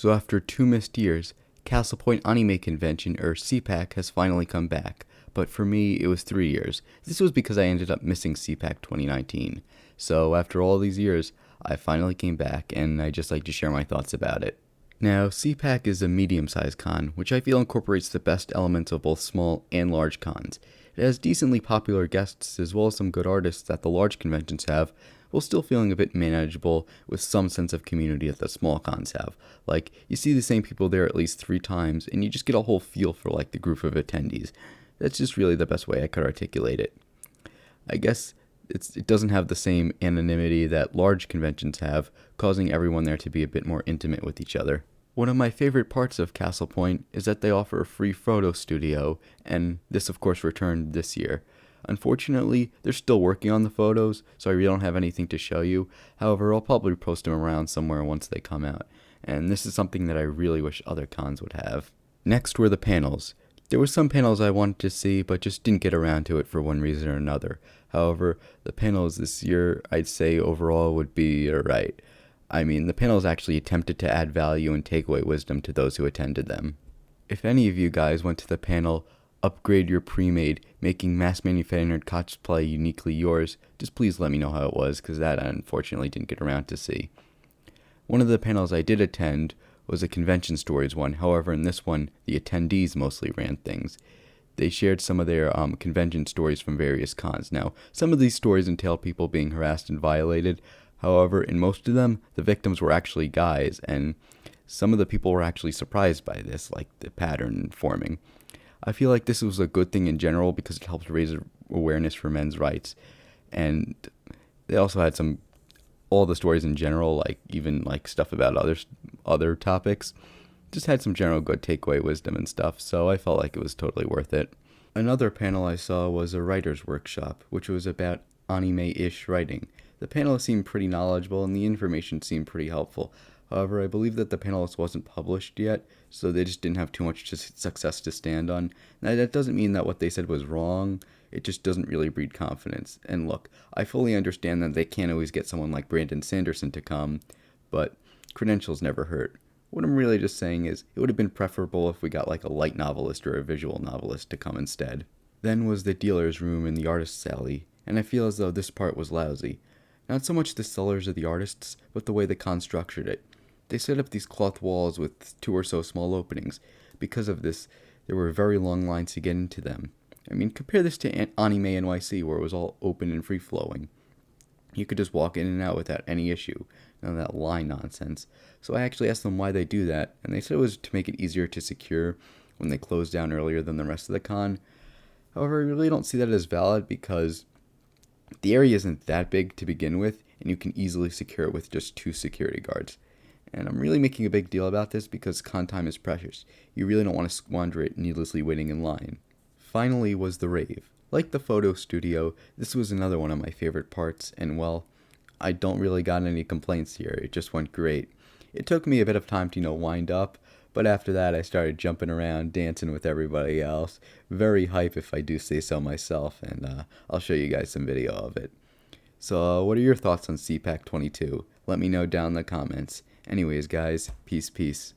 So after 2 missed years, Castle Point Anime Convention, or cpac, has finally come back. But for me, it was 3 years. This was because I ended up missing cpac 2019. So after all these years, I finally came back, and I'd just like to share my thoughts about it. Now, cpac is a medium-sized con, which I feel incorporates the best elements of both small and large cons. It has decently popular guests as well as some good artists that the large conventions have, while still feeling a bit manageable with some sense of community that the small cons have. Like, you see the same people there at least 3 times, and you just get a whole feel for like the group of attendees. That's just really the best way I could articulate it. I guess it doesn't have the same anonymity that large conventions have, causing everyone there to be a bit more intimate with each other. One of my favorite parts of Castle Point is that they offer a free photo studio, and this of course returned this year. Unfortunately, they're still working on the photos, so I really don't have anything to show you. However, I'll probably post them around somewhere once they come out, and this is something that I really wish other cons would have. Next were the panels. There were some panels I wanted to see, but just didn't get around to it for one reason or another. However, the panels this year, I'd say overall would be alright. I mean, the panels actually attempted to add value and take away wisdom to those who attended them. If any of you guys went to the panel, Upgrade Your Pre-Made, Making Mass Manufactured Cosplay Uniquely Yours, just please let me know how it was, because that I unfortunately didn't get around to see. One of the panels I did attend was a convention stories one. However, in this one, the attendees mostly ran things. They shared some of their convention stories from various cons. Now, some of these stories entail people being harassed and violated. However, in most of them, the victims were actually guys, and some of the people were actually surprised by this, like the pattern forming. I feel like this was a good thing in general because it helped raise awareness for men's rights. And they also had all the stories in general, like even like stuff about other topics, just had some general good takeaway wisdom and stuff, so I felt like it was totally worth it. Another panel I saw was a writer's workshop, which was about anime-ish writing. The panelists seemed pretty knowledgeable and the information seemed pretty helpful. However, I believe that the panelist wasn't published yet, so they just didn't have too much success to stand on. Now, that doesn't mean that what they said was wrong, it just doesn't really breed confidence. And look, I fully understand that they can't always get someone like Brandon Sanderson to come, but credentials never hurt. What I'm really just saying is, it would have been preferable if we got like a light novelist or a visual novelist to come instead. Then was the dealer's room in the artist's alley, and I feel as though this part was lousy. Not so much the sellers or the artists, but the way the con structured it. They set up these cloth walls with 2 or so small openings. Because of this, there were very long lines to get into them. I mean, compare this to Anime NYC, where it was all open and free-flowing. You could just walk in and out without any issue. None of that line nonsense. So I actually asked them why they do that, and they said it was to make it easier to secure when they closed down earlier than the rest of the con. However, I really don't see that as valid because the area isn't that big to begin with, and you can easily secure it with just 2 security guards. And I'm really making a big deal about this because con time is precious. You really don't want to squander it needlessly waiting in line. Finally was the Rave. Like the photo studio, this was another one of my favorite parts, and well, I don't really got any complaints here. It just went great. It took me a bit of time to, wind up, but after that I started jumping around, dancing with everybody else. Very hype if I do say so myself, and I'll show you guys some video of it. So what are your thoughts on cpac 22? Let me know down in the comments. Anyways guys, peace.